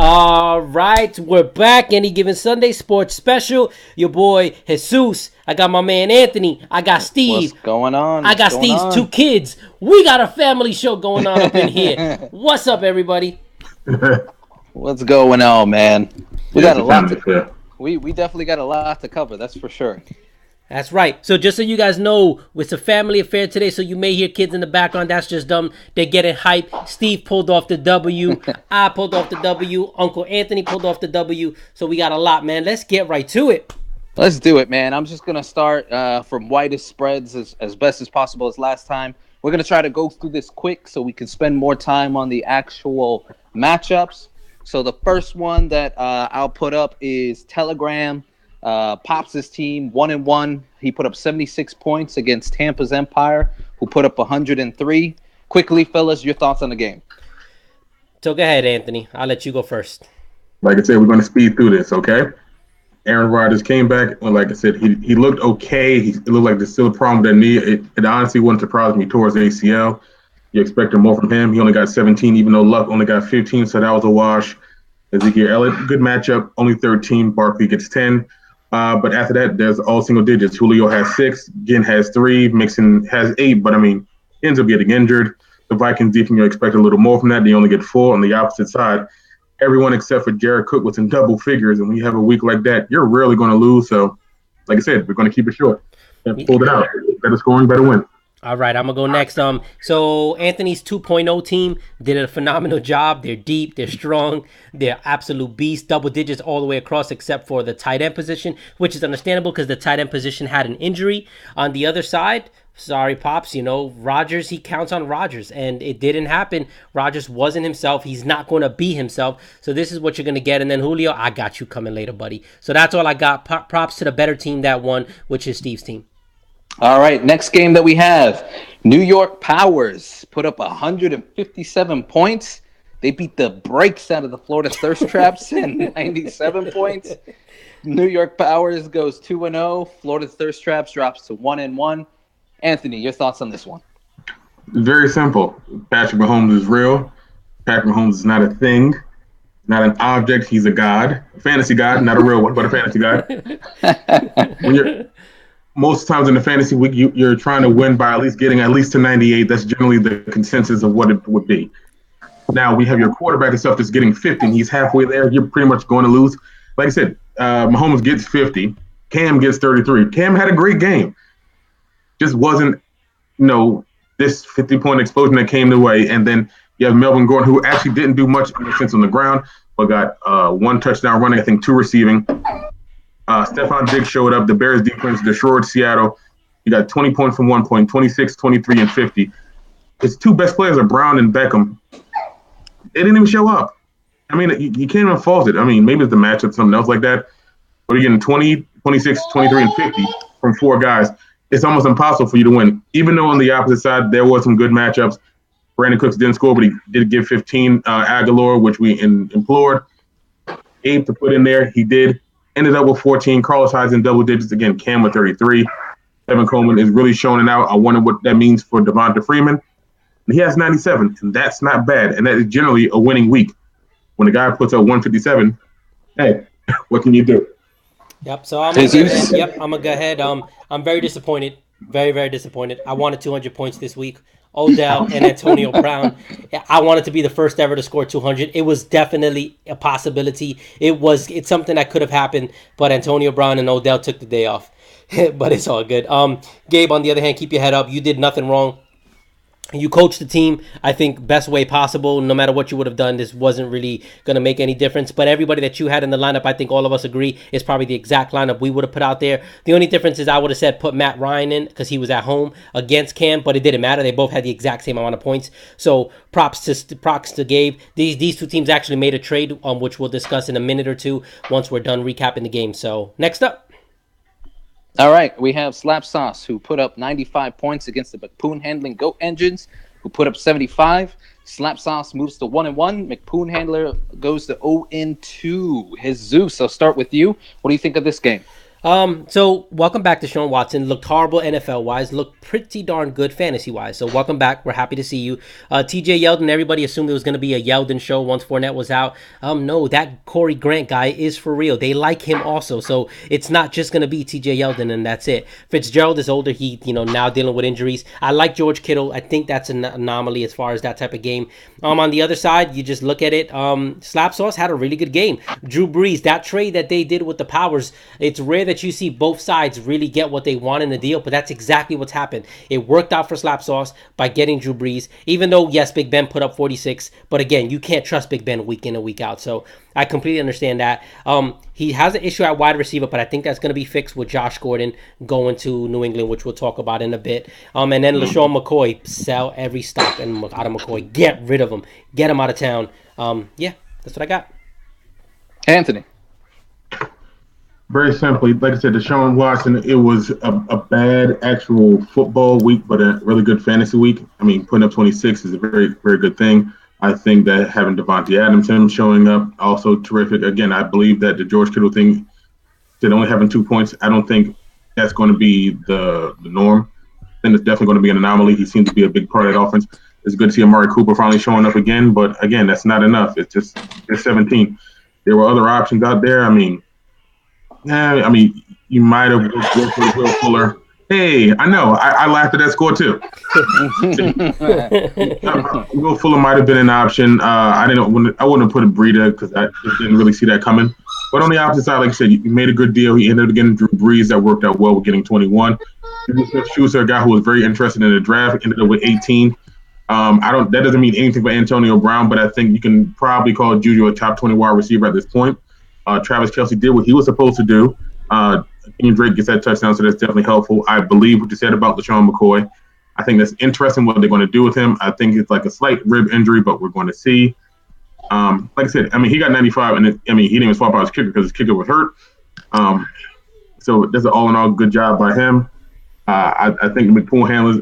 All right, we're back. Any Given Sunday Sports Special. Your boy Jesus. I got my man Anthony. I got Steve. What's going on? I got Steve's two kids. We got a family show going on up in here. What's up, everybody? What's going on, man? We got a lot to. We definitely got a lot to cover. That's for sure. That's right. So just so you guys know, it's a family affair today, so you may hear kids in the background. That's just them. They're getting hype. Steve pulled off the W. I pulled off the W. Uncle Anthony pulled off the W. So we got a lot, man. Let's get right to it. Let's do it, man. I'm just going to start from widest spreads as best as possible as last time. We're going to try to go through this quick so we can spend more time on the actual matchups. So the first one that I'll put up is Telegram. Pops' team 1-1. He put up 76 points against Tampa's Empire, who put up 103. Quickly, fellas, your thoughts on the game. So go ahead, Anthony. I'll let you go first. Like I said, we're going to speed through this, okay? Aaron Rodgers came back, and like I said, he looked okay. It looked like there's still a problem with that knee. It honestly wouldn't surprise me towards ACL. You expected more from him. He only got 17, even though Luck only got 15, so that was a wash. Ezekiel Elliott, good matchup, only 13. Barkley gets 10. But after that, there's all single digits. Julio has 6, Ginn has 3, Mixon has 8, but he ends up getting injured. The Vikings defense, you expect a little more from that. They only get 4. On the opposite side, everyone except for Jared Cook was in double figures, and when you have a week like that, you're rarely going to lose. So, like I said, we're going to keep it short and pull it out. Better scoring, better win. All right, I'm going to go next. So Anthony's 2.0 team did a phenomenal job. They're deep, they're strong, they're absolute beasts, double digits all the way across except for the tight end position, which is understandable because the tight end position had an injury. On the other side, sorry, Pops, Rodgers, he counts on Rodgers, and it didn't happen. Rodgers wasn't himself. He's not going to be himself. So this is what you're going to get. And then Julio, I got you coming later, buddy. So that's all I got. Props to the better team that won, which is Steve's team. All right, next game that we have, New York Powers put up 157 points. They beat the brakes out of the Florida Thirst Traps and 97 points. New York Powers goes 2-0. Florida Thirst Traps drops to 1-1. Anthony, your thoughts on this one? Very simple. Patrick Mahomes is real. Patrick Mahomes is not a thing, not an object. He's a god, a fantasy god, not a real one, but a fantasy god. Most times in the fantasy week, you're trying to win by at least getting at least to 98. That's generally the consensus of what it would be. Now, we have your quarterback and stuff that's getting 50, and he's halfway there. You're pretty much going to lose. Like I said, Mahomes gets 50. Cam gets 33. Cam had a great game. Just wasn't, this 50-point explosion that came their way. And then you have Melvin Gordon, who actually didn't do much in a sense on the ground, but got 1 touchdown running, I think 2 receiving. Stephon Diggs showed up. The Bears defense destroyed Seattle. He got 20 points from 1 point, 26, 23, and 50. His 2 best players are Brown and Beckham. They didn't even show up. You can't even fault it. Maybe it's the matchup, something else like that. But you're getting 20, 26, 23, and 50 from 4 guys. It's almost impossible for you to win. Even though on the opposite side, there was some good matchups. Brandon Cooks didn't score, but he did give 15. Aguilar, which we implored Abe to put in there. He did. Ended up with 14. Carlos Hyde's in double digits again. Cam with 33. Evan Coleman is really showing it out. I wonder what that means for Devonta Freeman. And he has 97, and that's not bad. And that is generally a winning week. When a guy puts up 157, hey, what can you do? Yep. So I'm gonna go ahead. I'm very disappointed. Very, very disappointed. I wanted 200 points this week. Odell and Antonio Brown. I wanted to be the first ever to score 200. It was definitely a possibility. It's something that could have happened, but Antonio Brown and Odell took the day off. But it's all good. Gabe, on the other hand, keep your head up. You did nothing wrong. You coached the team, I think, best way possible. No matter what you would have done, this wasn't really going to make any difference. But everybody that you had in the lineup, I think all of us agree, is probably the exact lineup we would have put out there. The only difference is I would have said put Matt Ryan in because he was at home against Cam, but it didn't matter. They both had the exact same amount of points. So props to Gabe. These 2 teams actually made a trade, which we'll discuss in a minute or 2 once we're done recapping the game. So next up. All right, we have Slap Sauce, who put up 95 points against the McPoon Handling Goat Engines, who put up 75. Slap Sauce moves to 1-1. McPoon Handler goes to 0-2. Jesus, I'll start with you. What do you think of this game? So welcome back to Sean Watson. Looked horrible NFL wise, looked pretty darn good fantasy wise. So welcome back. We're happy to see you. TJ Yeldon, everybody assumed it was going to be a Yeldon show once Fournette was out. No, that Corey Grant guy is for real. They like him also. So it's not just going to be TJ Yeldon and that's it. Fitzgerald is older. He, now dealing with injuries. I like George Kittle. I think that's an anomaly as far as that type of game. On the other side, you just look at it. Slap Sauce had a really good game. Drew Brees, that trade that they did with the Powers, it's rare that you see both sides really get what they want in the deal, but that's exactly what's happened. It worked out for Slap Sauce by getting Drew Brees, even though, yes, Big Ben put up 46, but again, you can't trust Big Ben week in and week out, so I completely understand that. He has an issue at wide receiver, but I think that's going to be fixed with Josh Gordon going to New England, which we'll talk about in a bit. And then LaShawn McCoy, sell every stock out of McCoy. Get rid of him. Get him out of town. Yeah, that's what I got. Anthony. Very simply, like I said, Deshaun Watson, it was a bad actual football week, but a really good fantasy week. I mean, putting up 26 is a very, very good thing. I think that having Devontae Adams, him showing up, also terrific. Again, I believe that the George Kittle thing, that only having 2 points, I don't think that's going to be the norm. I think it's definitely going to be an anomaly. He seems to be a big part of that offense. It's good to see Amari Cooper finally showing up again, but again, that's not enough. It's 17. There were other options out there. You might have worked with Will Fuller. Hey, I know. I laughed at that score too. Will Fuller might have been an option. I wouldn't have put a Breida because I just didn't really see that coming. But on the opposite side, like I said, you made a good deal. He ended up getting Drew Brees. That worked out well with getting 21. Smith-Schuster, a guy who was very interested in the draft, ended up with 18. That doesn't mean anything for Antonio Brown, but I think you can probably call Juju a top 20 wide receiver at this point. Travis Kelce did what he was supposed to do. Kenyon Drake gets that touchdown, so that's definitely helpful. I believe what you said about LaShawn McCoy. I think that's interesting what they're going to do with him. I think it's like a slight rib injury, but we're going to see. Like I said, he got 95, and he didn't even swap out his kicker because his kicker was hurt. So that's an all-in-all good job by him. I think the McPool handlers,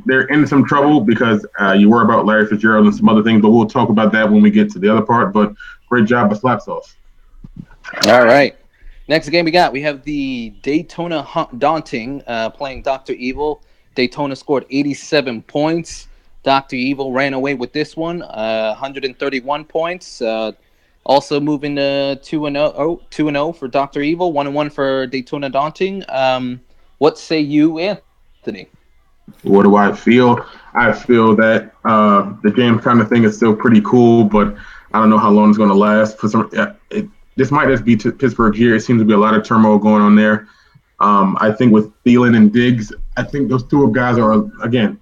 they're in some trouble because you worry about Larry Fitzgerald and some other things, but we'll talk about that when we get to the other part. But great job by Slap Sauce. All right. Next game we have the Daytona Daunting playing Dr. Evil. Daytona scored 87 points. Dr. Evil ran away with this one, 131 points. Also moving to 2-0 for Dr. Evil, 1-1 for Daytona Daunting. What say you, Anthony? What do I feel? I feel that the game kind of thing is still pretty cool, but I don't know how long it's going to last. This might just be Pittsburgh's year. It seems to be a lot of turmoil going on there. I think with Thielen and Diggs, I think those two guys are, again,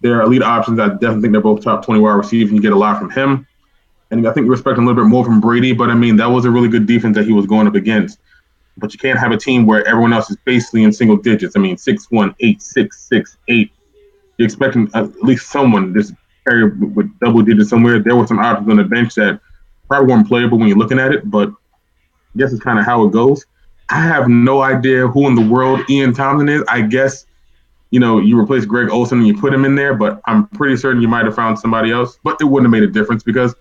they're elite options. I definitely think they're both top 20 wide receivers. You get a lot from him. And I think we respect him a little bit more from Brady, but that was a really good defense that he was going up against. But you can't have a team where everyone else is basically in single digits. 6-1, 8-6, 6-8. You're expecting at least someone this area with double digits somewhere. There were some options on the bench that probably weren't playable when you're looking at it, but I guess it's kind of how it goes. I have no idea who in the world Ian Thompson is. I guess, you replace Greg Olsen and you put him in there, but I'm pretty certain you might have found somebody else. But it wouldn't have made a difference because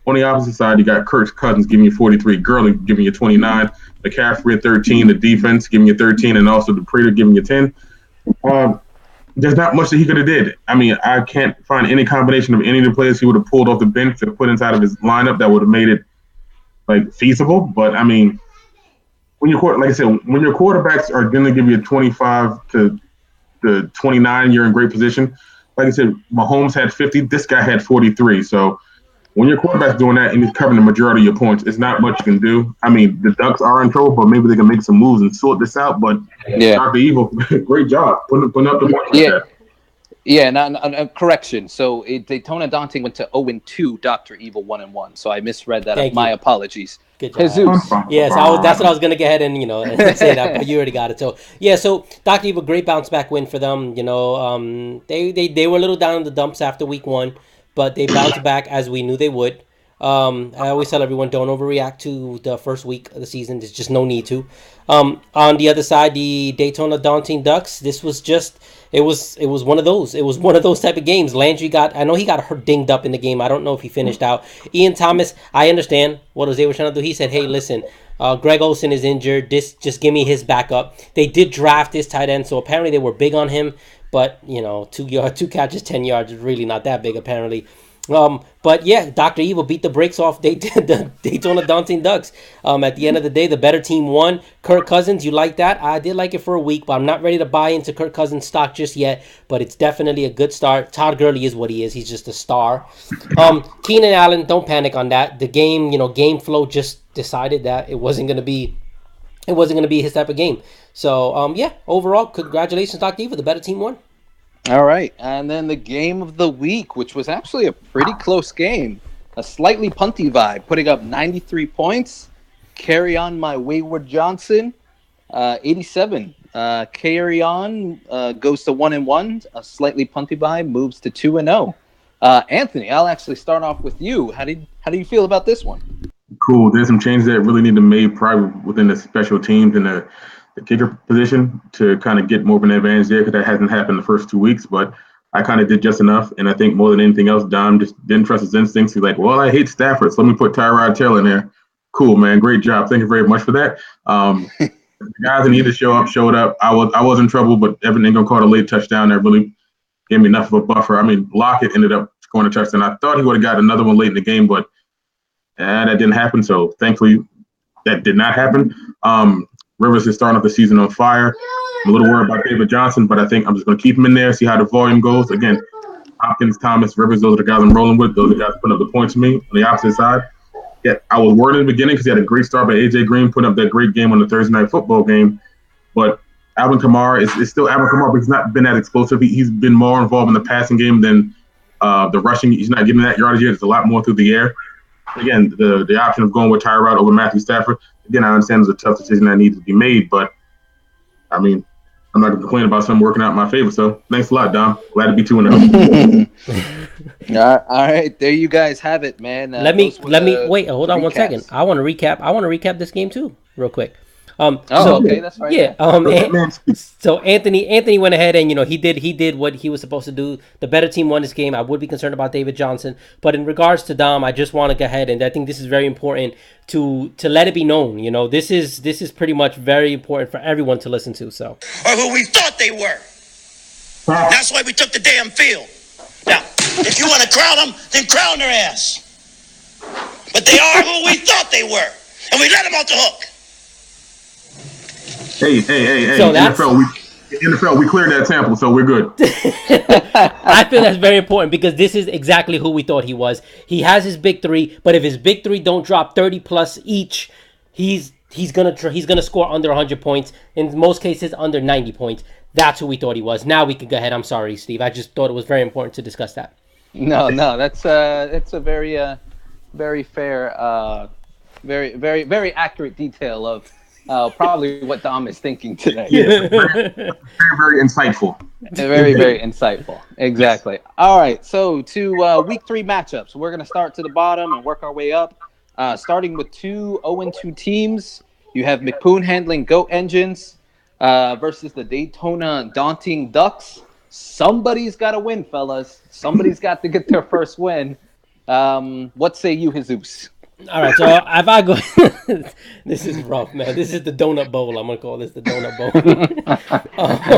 on the opposite side, you got Kirk Cousins giving you 43, Gurley giving you 29, McCaffrey at 13, the defense giving you 13, and also the Prater giving you 10. There's not much that he could have did. I can't find any combination of any of the players he would have pulled off the bench to put inside of his lineup that would have made it feasible. But when your quarterbacks are going to give you 25 to 29, you're in great position. Like I said, Mahomes had 50. This guy had 43. So when your quarterback's doing that and he's covering the majority of your points, it's not much you can do. The Ducks are in trouble, but maybe they can make some moves and sort this out. But Dr. Evil, great job putting up the points like that. Yeah, and correction. So Daytona Daunting went to 0-2, Dr. Evil 1-1. So I misread that. My apologies. Good job. Jesus. Yes, that's what I was going to go ahead and say that, but you already got it. So Dr. Evil, great bounce back win for them. They were a little down in the dumps after week 1, but they bounced back as we knew they would. I always tell everyone, don't overreact to the first week of the season. There's just no need to. On the other side, the Daytona Daunting Ducks. This was just it was one of those. It was one of those type of games. Landry I know he got hurt, dinged up in the game. I don't know if he finished out. Ian Thomas, I understand what Jose was trying to do. He said, "Hey, listen, Greg Olsen is injured. Just give me his backup." They did draft this tight end, so apparently they were big on him. But 2 catches, 10 yards is really not that big apparently. But yeah, Dr. Evil beat the brakes off the Daytona Daunting Ducks. At the end of the day, the better team won. Kirk Cousins, you like that? I did like it for a week, but I'm not ready to buy into Kirk Cousins stock just yet. But it's definitely a good start. Todd Gurley is what he is. He's just a star. Keenan Allen, don't panic on that. The game flow just decided that it wasn't gonna be his type of game. So yeah, overall, congratulations, Dr. Evil. The better team won. All right, and then the game of the week, which was actually a pretty close game, a slightly punty vibe, putting up 93 points. Carry on my Wayward Johnson, 87. Carry on goes to 1-1. A slightly punty vibe moves to 2-0. Anthony, I'll actually start off with you. How do you feel about this one? Cool. There's some changes that really need to be made probably within the special teams and the kicker position to kind of get more of an advantage there, because that hasn't happened the first 2 weeks, but I kind of did just enough. And I think more than anything else, Dom just didn't trust his instincts. He's like, well, I hate Stafford, so let me put Tyrod Taylor in there. Cool, man. Great job. Thank you very much for that. The guys that needed to showed up. I was in trouble, but Evan Ingram caught a late touchdown that really gave me enough of a buffer. I mean, Lockett ended up scoring a touchdown. I thought he would have got another one late in the game, but that didn't happen. So thankfully that did not happen. Rivers is starting off the season on fire. I'm a little worried about David Johnson, but I think I'm just going to keep him in there, see how the volume goes. Again, Hopkins, Thomas, Rivers, those are the guys I'm rolling with. Those are the guys putting up the points for me. On the opposite side, yeah, I was worried in the beginning because he had a great start by A.J. Green, putting up that great game on the Thursday Night Football game. But Alvin Kamara is still Alvin Kamara, but he's not been that explosive. He's been more involved in the passing game than the rushing. He's not getting that yardage yet. It's a lot more through the air. Again, the option of going with Tyrod over Matthew Stafford, again, I understand it's a tough decision that needs to be made, but, I mean, I'm not going to complain about something working out in my favor. So, thanks a lot, Dom. Glad to be 2-0. All right, there you guys have it, man. Let me wait. Hold on 1 second. I want to recap this game too, real quick. Okay, that's right. Yeah. So Anthony went ahead and he did what he was supposed to do. The better team won this game. I would be concerned about David Johnson, but in regards to Dom, I just want to go ahead, and I think this is very important to let it be known. This is pretty much very important for everyone to listen to. So, or who we thought they were. That's why we took the damn field. Now, if you want to crown them, then crown their ass. But they are who we thought they were, and we let them off the hook. Hey. So NFL, we cleared that sample, so we're good. I feel that's very important because this is exactly who we thought he was. He has his big three, but if his big three don't drop 30 plus each, he's gonna score under 100 points. In most cases, under 90 points. That's who we thought he was. Now we can go ahead. I'm sorry, Steve. I just thought it was very important to discuss that. No, that's a very fair, very accurate detail of probably what Dom is thinking today. Yeah, very insightful. Very insightful. Exactly. All right, so to week 3 matchups. We're going to start to the bottom and work our way up. Starting with 2 0-2 teams. You have McPoon handling Goat Engines versus the Daytona Daunting Ducks. Somebody's got to win, fellas. Somebody's got to get their first win. What say you, Jesus? All right, so if I go, this is rough, man. This is the Donut Bowl. I'm gonna call this the Donut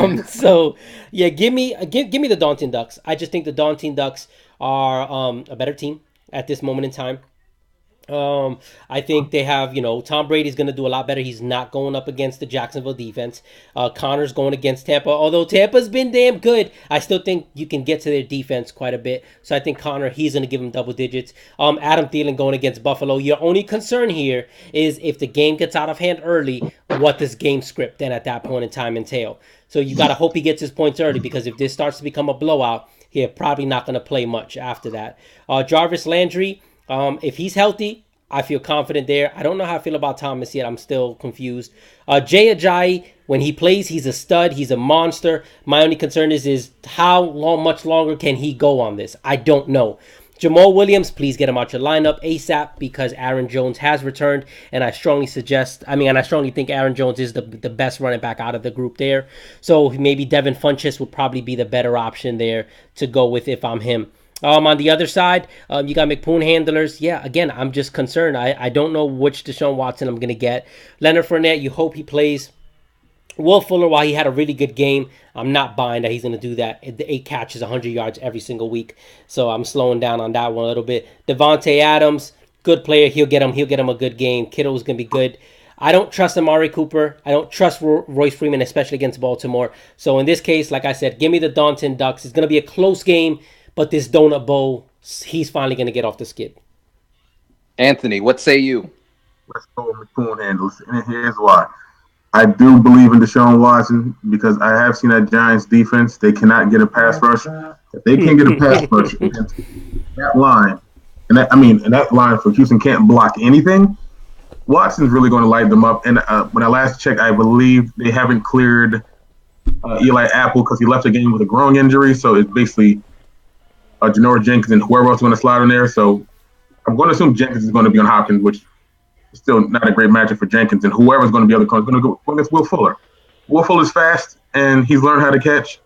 Bowl. So yeah, give me the Daunting Ducks. I just think the Daunting Ducks are a better team at this moment in time. I think they have, Tom Brady's going to do a lot better. He's not going up against the Jacksonville defense. Connor's going against Tampa. Although Tampa's been damn good, I still think you can get to their defense quite a bit. So I think Connor, he's going to give him double digits. Adam Thielen going against Buffalo. Your only concern here is if the game gets out of hand early, what does game script then at that point in time entail? So you got to hope he gets his points early, because if this starts to become a blowout, he's probably not going to play much after that. Jarvis Landry, if he's healthy, I feel confident there. I don't know how I feel about Thomas yet. I'm still confused. Jay Ajayi, when he plays, he's a stud. He's a monster. My only concern is how much longer can he go on this? I don't know. Jamal Williams, please get him out your lineup ASAP because Aaron Jones has returned, and I strongly think Aaron Jones is the best running back out of the group there. So maybe Devin Funchess would probably be the better option there to go with if I'm him. On the other side, you got McPoon handlers. Yeah, again, I'm just concerned. I don't know which Deshaun Watson I'm going to get. Leonard Fournette, you hope he plays. Will Fuller, while he had a really good game, I'm not buying that he's going to do that. The 8 catches, 100 yards every single week. So I'm slowing down on that one a little bit. Devontae Adams, good player. He'll get him a good game. Kittle's going to be good. I don't trust Amari Cooper. I don't trust Royce Freeman, especially against Baltimore. So in this case, like I said, give me the Daunton Ducks. It's going to be a close game, but this Donut Bowl, he's finally going to get off the skid. Anthony, what say you? Let's go with McCoon handles. And here's why. I do believe in Deshaun Watson because I have seen that Giants defense. They cannot get a pass rush. If they can't get a pass rush against that line, and that line for Houston can't block anything, Watson's really going to light them up. And when I last checked, I believe they haven't cleared Eli Apple because he left the game with a growing injury. So it's basically Janoris Jenkins and whoever else is going to slide in there. So I'm going to assume Jenkins is going to be on Hopkins, which still not a great matchup for Jenkins, and whoever's going to be able to come is going to go against Will Fuller. Will Fuller's fast, and he's learned how to catch,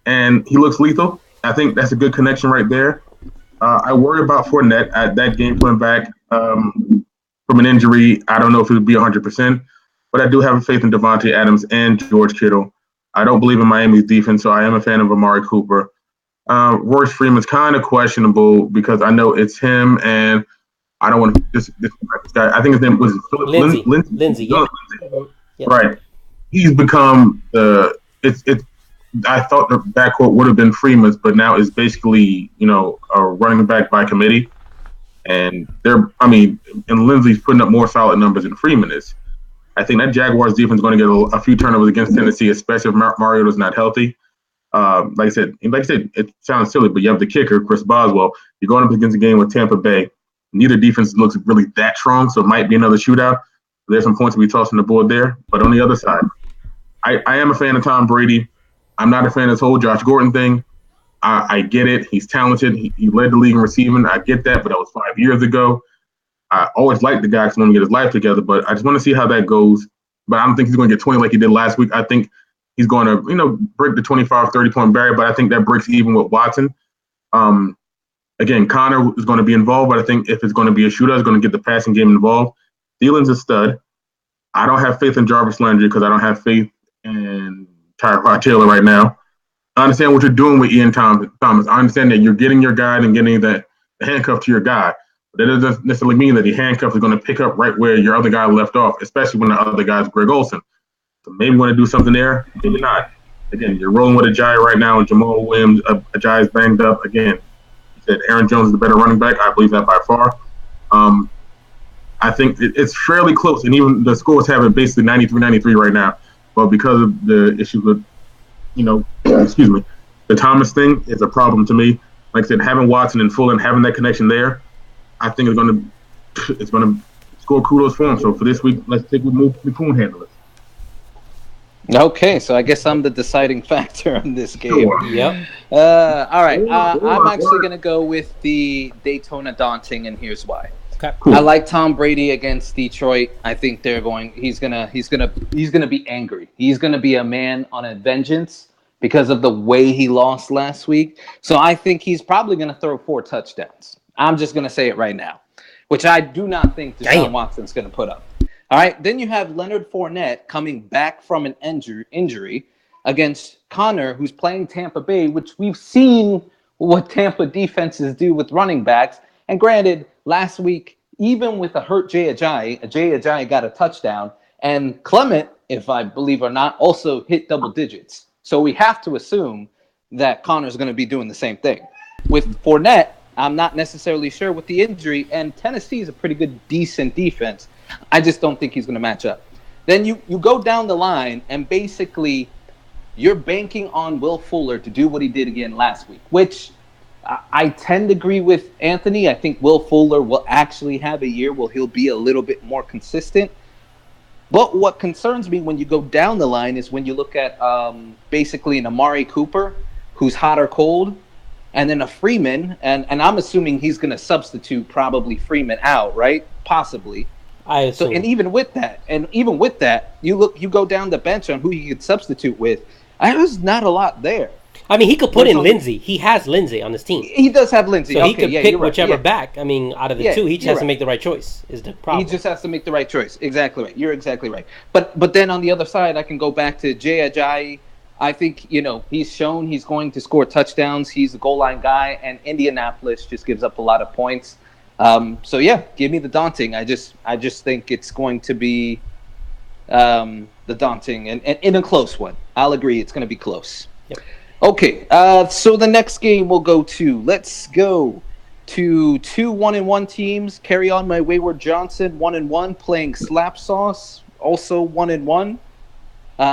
and he looks lethal. I think that's a good connection right there. I worry about Fournette at that game coming back from an injury. I don't know if it would be 100%, but I do have faith in Devontae Adams and George Kittle. I don't believe in Miami's defense, so I am a fan of Amari Cooper. Royce Freeman's kind of questionable because I know it's him, and I don't want to this guy. I think his name was Philip Lindsay. Yeah. Yeah. Right. He's become I thought the backcourt would have been Freeman's, but now it's basically a running back by committee, and Lindsay's putting up more solid numbers than Freeman is. I think that Jaguars defense is going to get a few turnovers against Tennessee, especially if Mariota's not healthy. Like I said, it sounds silly, but you have the kicker, Chris Boswell. You're going up against a game with Tampa Bay. Neither defense looks really that strong, so it might be another shootout. There's some points to be tossed on the board there. But on the other side, I am a fan of Tom Brady. I'm not a fan of this whole Josh Gordon thing. I get it. He's talented. He led the league in receiving. I get that, but that was 5 years ago. I always liked the guy because he wanted to get his life together, but I just want to see how that goes. But I don't think he's going to get 20 like he did last week. I think he's going to, break the 25, 30-point barrier, but I think that breaks even with Watson. Again, Connor is going to be involved, but I think if it's going to be a shootout, it's going to get the passing game involved. Thielen's a stud. I don't have faith in Jarvis Landry because I don't have faith in Tyrod Taylor right now. I understand what you're doing with Ian Thomas. I understand that you're getting your guy and getting the handcuff to your guy. But that doesn't necessarily mean that the handcuff is going to pick up right where your other guy left off, especially when the other guy is Greg Olsen. So maybe want to do something there, maybe not. Again, you're rolling with Ajayi right now, and Jamal Williams. Ajayi is banged up. Again, that Aaron Jones is the better running back. I believe that by far. I think it's fairly close, and even the scores have it basically 93-93 right now. But because of the issues with, the Thomas thing is a problem to me. Like I said, having Watson and Fuller and having that connection there, I think it's going to score kudos for him. So for this week, let's take McCoon handle it. Okay, so I guess I'm the deciding factor in this game. Sure. Yep. All right, I'm actually going to go with the Daytona Daunting, and here's why. Okay. Cool. I like Tom Brady against Detroit. I think he's gonna be angry. He's gonna be a man on a vengeance because of the way he lost last week. So I think he's probably gonna throw 4 touchdowns. I'm just gonna say it right now, which I do not think Deshaun Watson's gonna put up. All right, then you have Leonard Fournette coming back from an injury against Connor, who's playing Tampa Bay, which we've seen what Tampa defenses do with running backs. And granted, last week, even with a hurt Jay Ajayi got a touchdown. And Clement, if I believe or not, also hit double digits. So we have to assume that Connor's going to be doing the same thing. With Fournette, I'm not necessarily sure with the injury, and Tennessee is a pretty good, decent defense. I just don't think he's going to match up. Then you go down the line, and basically you're banking on Will Fuller to do what he did again last week, which I tend to agree with Anthony. I think Will Fuller will actually have a year where he'll be a little bit more consistent. But what concerns me when you go down the line is when you look at basically an Amari Cooper, who's hot or cold. and then a Freeman, and I'm assuming he's going to substitute probably Freeman out, right? Possibly. I assume. So, and even with that, you go down the bench on who you could substitute with. There's not a lot there. I mean, he could put in Lindsey. He has Lindsey on his team. He does have Lindsey. So okay, he could yeah, pick you're right. whichever back. I mean, out of the two, he just has to right. make the right choice. Is the problem? He just has to make the right choice. Exactly right. You're exactly right. But then on the other side, I can go back to Jay Ajayi. I think he's shown he's going to score touchdowns. He's the goal line guy, and Indianapolis just gives up a lot of points. So yeah, give me the daunting. I just think it's going to be the daunting and in a close one. I'll agree it's going to be close. Yep. Okay, so the next game let's go to 2 1-1 teams. Carry on my Wayward Johnson 1-1 playing Slap Sauce, also 1-1.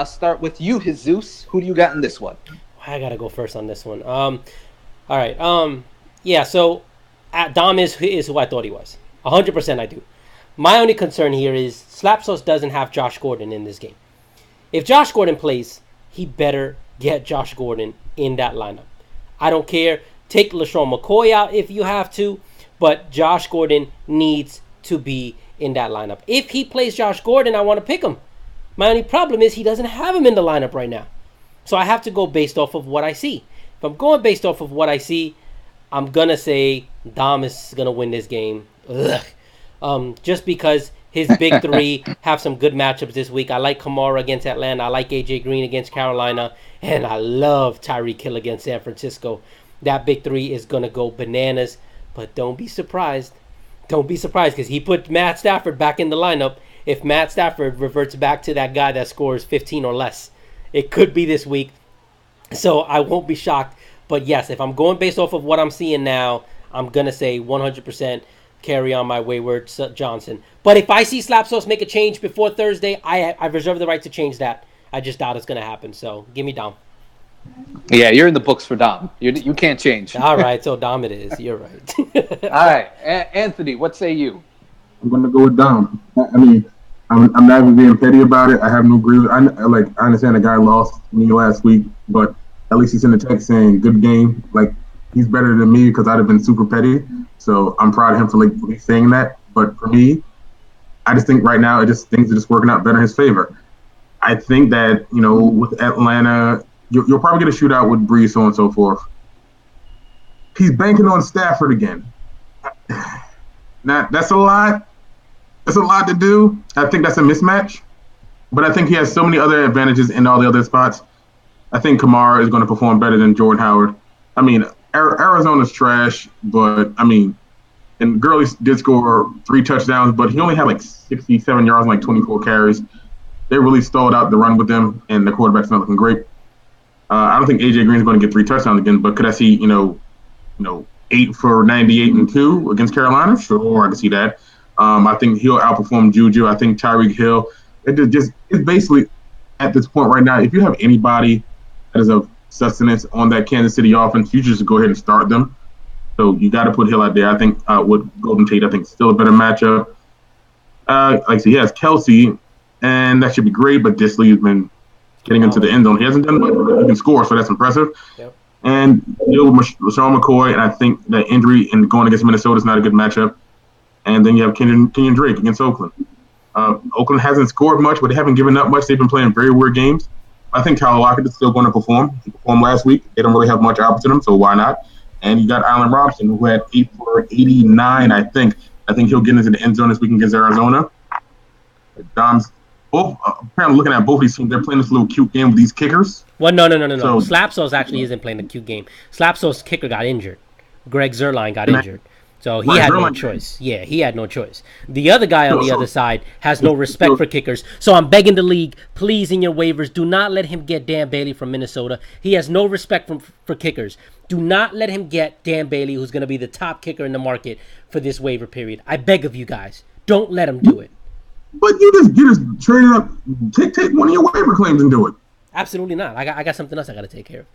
Start with you, Jesus. Who do you got in this one? I gotta go first on this one. All right. Yeah. So Dom is who I thought he was. 100% I do. My only concern here is Slap Sauce doesn't have Josh Gordon in this game. If Josh Gordon plays, he better get Josh Gordon in that lineup. I don't care. Take LaShawn McCoy out if you have to, but Josh Gordon needs to be in that lineup. If he plays Josh Gordon, I want to pick him. My only problem is he doesn't have him in the lineup right now. So I have to go based off of what I see. If I'm going based off of what I see, I'm going to say Dom is going to win this game. Just because his big three have some good matchups this week. I like Kamara against Atlanta. I like A.J. Green against Carolina. And I love Tyreek Hill against San Francisco. That big three is going to go bananas. But don't be surprised. Don't be surprised because he put Matt Stafford back in the lineup. If Matt Stafford reverts back to that guy that scores 15 or less, it could be this week. So I won't be shocked. But yes, if I'm going based off of what I'm seeing now, I'm going to say 100% carry on my Wayward Johnson. But if I see Slap Sauce make a change before Thursday, I reserve the right to change that. I just doubt it's going to happen. So give me Dom. Yeah, you're in the books for Dom. You can't change. All right, so Dom it is. You're right. All right, Anthony, what say you? I'm going to go with Dom. I mean, I'm not even being petty about it. I have no grief. I understand the guy lost me last week, but at least he's in the text saying good game. Like, he's better than me because I'd have been super petty. So I'm proud of him for saying that. But for me, I just think right now things are just working out better in his favor. I think that, with Atlanta, you'll probably get a shootout with Brees, so on and so forth. He's banking on Stafford again. Now, that's a lot. That's a lot to do. I think that's a mismatch. But I think he has so many other advantages in all the other spots. I think Kamara is going to perform better than Jordan Howard. I mean, Arizona's trash, but, and Gurley did score 3 touchdowns, but he only had 67 yards and 24 carries. They really stalled out the run with them, and the quarterback's not looking great. I don't think A.J. Green's going to get 3 touchdowns again, but could I see, 8 for 98 and 2 against Carolina? Sure, I can see that. I think he'll outperform Juju. I think Tyreek Hill. It's basically, at this point right now, if you have anybody that is of sustenance on that Kansas City offense, you just go ahead and start them. So you got to put Hill out there. I think with Golden Tate, I think still a better matchup. Like I said, he has Kelsey, and that should be great, but Disley has been getting into the end zone. He hasn't done much, but he can score, so that's impressive. Yep. And with LaShawn McCoy, and I think that injury and going against Minnesota is not a good matchup. And then you have Kenyon Drake against Oakland. Oakland hasn't scored much, but they haven't given up much. They've been playing very weird games. I think Tyler Lockett is still going to perform. He performed last week. They don't really have much opposite him, so why not? And you got Allen Robinson, who had 8 for 89, I think. I think he'll get into the end zone this week against Arizona. Dom's both apparently looking at both these teams. They're playing this little cute game with these kickers. Well, no. So, Slap Sauce actually isn't playing the cute game. Slap Sauce kicker got injured. Greg Zuerlein got injured. So he had no choice. Yeah, he had no choice. The other guy on the other side has no respect for kickers. So I'm begging the league, please, in your waivers, do not let him get Dan Bailey from Minnesota. He has no respect for kickers. Do not let him get Dan Bailey, who's going to be the top kicker in the market for this waiver period. I beg of you guys, don't let him do it. But you just trade it up. Take one of your waiver claims and do it. Absolutely not. I got something else I got to take care of.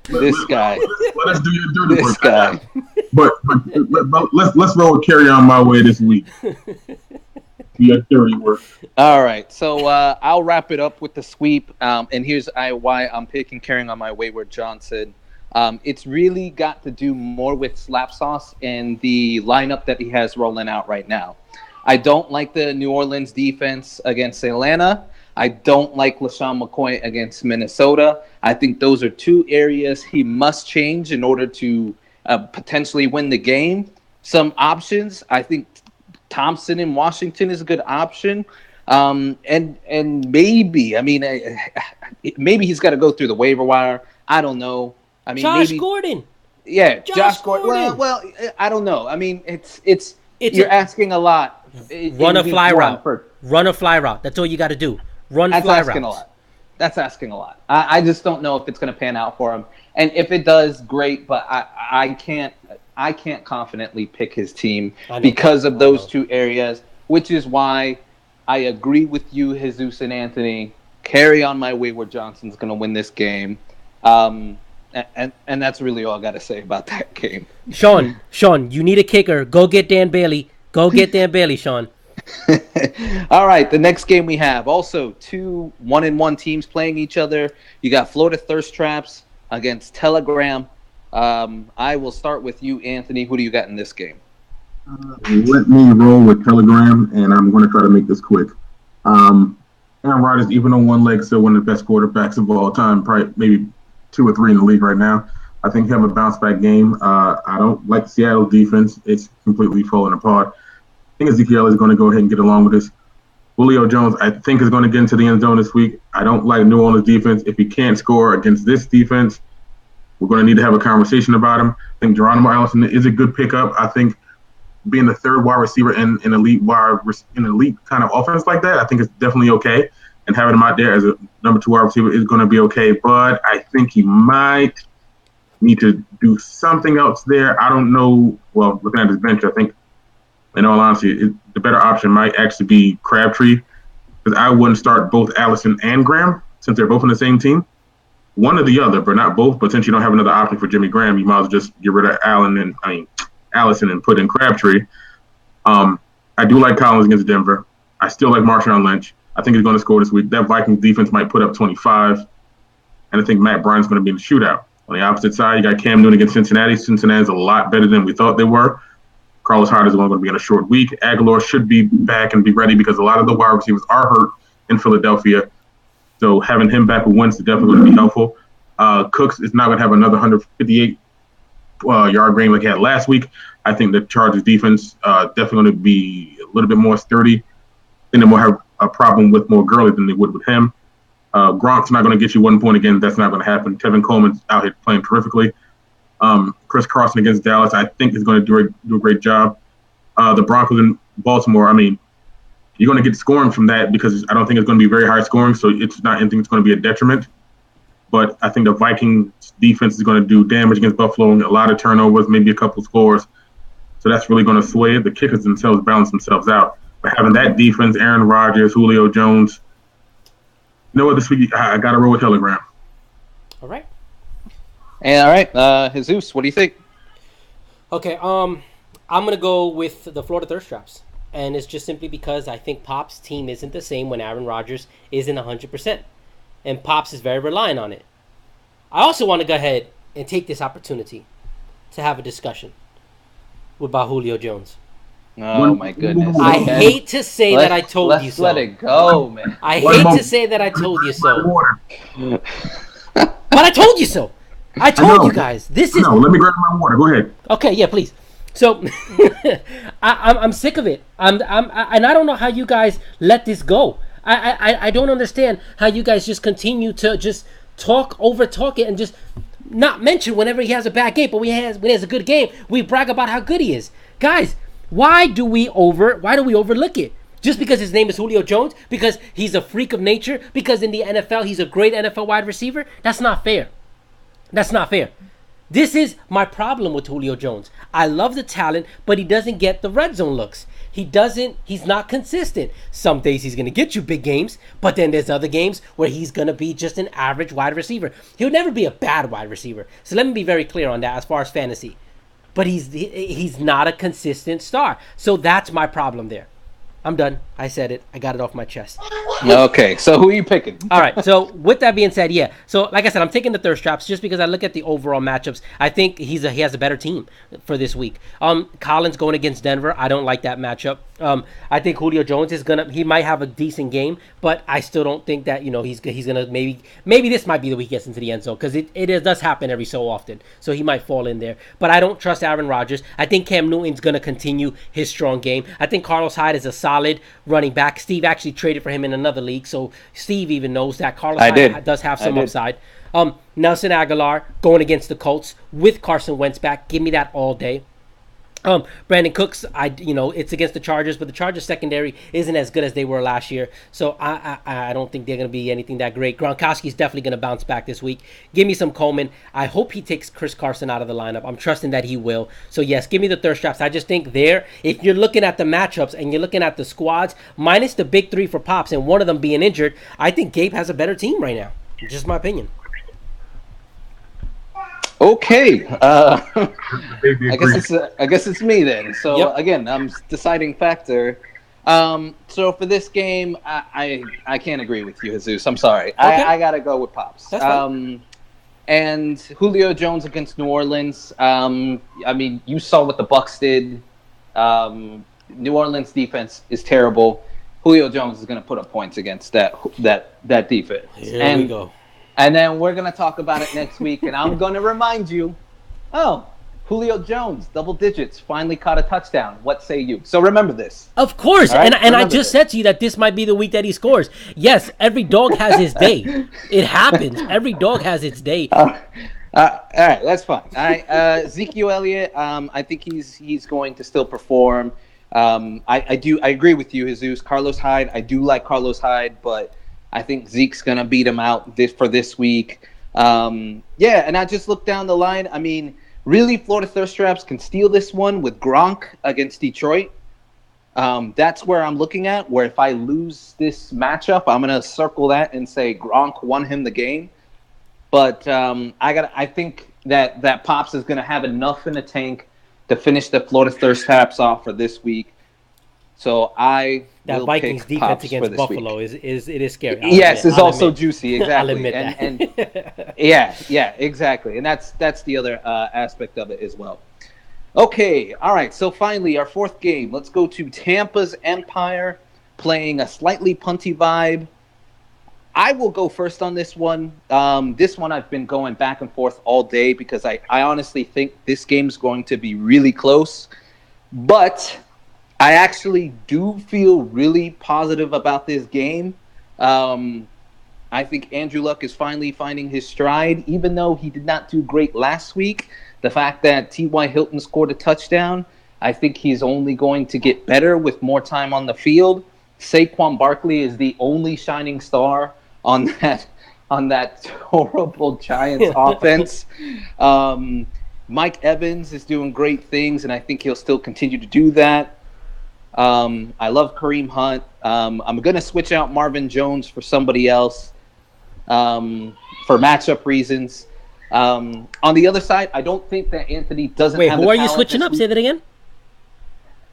This guy. Let us do your dirty this work. Guy. But let's roll carry on my way this week. Your dirty work. All right. So I'll wrap it up with the sweep. And here's why I'm picking carrying on my Wayward Johnson. It's really got to do more with Slap Sauce and the lineup that he has rolling out right now. I don't like the New Orleans defense against Atlanta. I don't like LaShawn McCoy against Minnesota. I think those are two areas he must change in order to potentially win the game. Some options, I think Thompson in Washington is a good option. And maybe, I mean, maybe he's got to go through the waiver wire. I don't know. I mean, Josh maybe, Gordon. Yeah, Josh Gordon. Gordon. Well, I don't know. I mean, it's you're asking a lot. Run a fly route. Run a fly route. That's all you got to do. Run fly routes. That's asking a lot. That's asking a lot. I just don't know if it's going to pan out for him. And if it does, great. But I can't confidently pick his team because of those two areas, which is why I agree with you, Jesus and Anthony. Carry on my wayward Johnson's going to win this game. And that's really all I got to say about that game. Sean, you need a kicker. Go get Dan Bailey. Go get Dan Bailey, Sean. All right, the next game we have also 2 1-1 teams playing each other. You got Florida Thirst Traps against Telegram. I will start with you, Anthony. Who do you got in this game? Let me roll with Telegram, and I'm going to try to make this quick. Aaron Rodgers, even on one leg, still one of the best quarterbacks of all time, probably maybe 2 or 3 in the league right now. I think he'll have a bounce-back game. I don't like Seattle defense. It's completely falling apart. I think Ezekiel is going to go ahead and get along with this. Julio Jones, I think, is going to get into the end zone this week. I don't like New Orleans defense. If he can't score against this defense, we're going to need to have a conversation about him. I think Geronimo Allison is a good pickup. I think being the third wide receiver in an elite kind of offense like that, I think it's definitely okay. And having him out there as a number 2 wide receiver is going to be okay. But I think he might need to do something else there. I don't know. Well, looking at his bench, I think, in all honesty, the better option might actually be Crabtree, because I wouldn't start both Allison and Graham since they're both on the same team. One or the other, but not both. But since you don't have another option for Jimmy Graham, you might as well just get rid of Allison and put in Crabtree. I do like Collins against Denver. I still like Marshawn Lynch. I think he's going to score this week. That Vikings defense might put up 25, and I think Matt Bryant's going to be in the shootout. On the opposite side, you got Cam Newton against Cincinnati. Cincinnati's a lot better than we thought they were. Carlos Hyde is only going to be in a short week. Aguilar should be back and be ready because a lot of the wide receivers are hurt in Philadelphia. So having him back with Wentz is definitely going to be helpful. Cooks is not going to have another 158-yard game like he had last week. I think the Chargers defense definitely going to be a little bit more sturdy. I think they will have a problem with more Gurley than they would with him. Gronk's not going to get you 1 point again. That's not going to happen. Tevin Coleman's out here playing terrifically. Chris Carson against Dallas, I think, is going to do a great job. The Broncos in Baltimore, I mean, you're going to get scoring from that because I don't think it's going to be very high scoring, so it's not anything that's going to be a detriment. But I think the Vikings defense is going to do damage against Buffalo, and a lot of turnovers, maybe a couple scores. So that's really going to sway it. The kickers themselves balance themselves out. But having that defense, Aaron Rodgers, Julio Jones, you know what, this week I got to roll with Telegram. All right. And all right, Jesus, what do you think? Okay, I'm gonna go with the Florida Thirst Traps, and it's just simply because I think Pop's team isn't the same when Aaron Rodgers isn't 100%, and Pops is very reliant on it. I also want to go ahead and take this opportunity to have a discussion about Julio Jones. Oh my goodness! I hate to say that I told you so. Let it go, man. I hate to say that I told you so, but I told you so. I told you guys. This is. No, let me grab my water. Go ahead. Okay, yeah, please. So, I'm sick of it. And I don't know how you guys let this go. I don't understand how you guys just continue to just talk it and just not mention whenever he has a bad game, but when he has a good game, we brag about how good he is. Guys, why do we overlook it? Just because his name is Julio Jones? Because he's a freak of nature? Because in the NFL he's a great NFL wide receiver? That's not fair. That's not fair. This is my problem with Julio Jones. I love the talent, but he doesn't get the red zone looks. He's not consistent. Some days he's going to get you big games, but then there's other games where he's going to be just an average wide receiver. He'll never be a bad wide receiver. So let me be very clear on that as far as fantasy. But he's not a consistent star. So that's my problem there. I'm done. I said it. I got it off my chest. Okay, so who are you picking? All right. So with that being said, yeah. So like I said, I'm taking the thirst traps just because I look at the overall matchups. I think he has a better team for this week. Collins going against Denver. I don't like that matchup. I think Julio Jones he might have a decent game, but I still don't think that he's gonna maybe this might be the week he gets into the end zone because it does happen every so often. So he might fall in there. But I don't trust Aaron Rodgers. I think Cam Newton's gonna continue his strong game. I think Carlos Hyde is a solid running back. Steve actually traded for him in another league, so Steve even knows that Carlos Hyde does have some upside. Nelson Aguilar going against the Colts with Carson Wentz back. Give me that all day. Brandon Cooks, it's against the Chargers, but the Chargers secondary isn't as good as they were last year, so I don't think they're going to be anything that great. Gronkowski's definitely going to bounce back this week. Give me some Coleman. I hope he takes Chris Carson out of the lineup. I'm trusting that he will. So yes, give me the thirst traps. I just think if you're looking at the matchups and you're looking at the squads, minus the big three for Pops and one of them being injured, I think Gabe has a better team right now. Just my opinion. Okay, I guess it's me then. So Again, I'm deciding factor. So for this game, I can't agree with you, Jesus. I'm sorry. Okay. I gotta go with Pops. That's fine. And Julio Jones against New Orleans. You saw what the Bucs did. New Orleans defense is terrible. Julio Jones is gonna put up points against that defense. Here we go. And then we're going to talk about it next week, and I'm going to remind you, Julio Jones, double digits, finally caught a touchdown. What say you? So remember this. Of course, right? and I just said to you that this might be the week that he scores. Yes, every dog has his day. It happens. Every dog has its day. All right, that's fine. All right, Ezekiel Elliott, I think he's going to still perform. I agree with you, Jesus. Carlos Hyde, I do like Carlos Hyde, but I think Zeke's going to beat him out for this week. And I just looked down the line. I mean, really, Florida Thirst Traps can steal this one with Gronk against Detroit. That's where I'm looking at, where if I lose this matchup, I'm going to circle that and say Gronk won him the game. But I think that Pops is going to have enough in the tank to finish the Florida Thirst Traps off for this week. So that Vikings defense against Buffalo is scary. It's also juicy. Exactly. I'll admit that. And yeah, exactly. And that's the other aspect of it as well. Okay, all right. So finally, our fourth game. Let's go to Tampa's Empire playing a slightly punty vibe. I will go first on this one. This one I've been going back and forth all day because I honestly think this game's going to be really close, but I actually do feel really positive about this game. I think Andrew Luck is finally finding his stride, even though he did not do great last week. The fact that T.Y. Hilton scored a touchdown, I think he's only going to get better with more time on the field. Saquon Barkley is the only shining star on that horrible Giants offense. Mike Evans is doing great things, and I think he'll still continue to do that. I love Kareem Hunt. I'm going to switch out Marvin Jones for somebody else for matchup reasons. On the other side, I don't think that Anthony doesn't have who are you switching up? Say that again.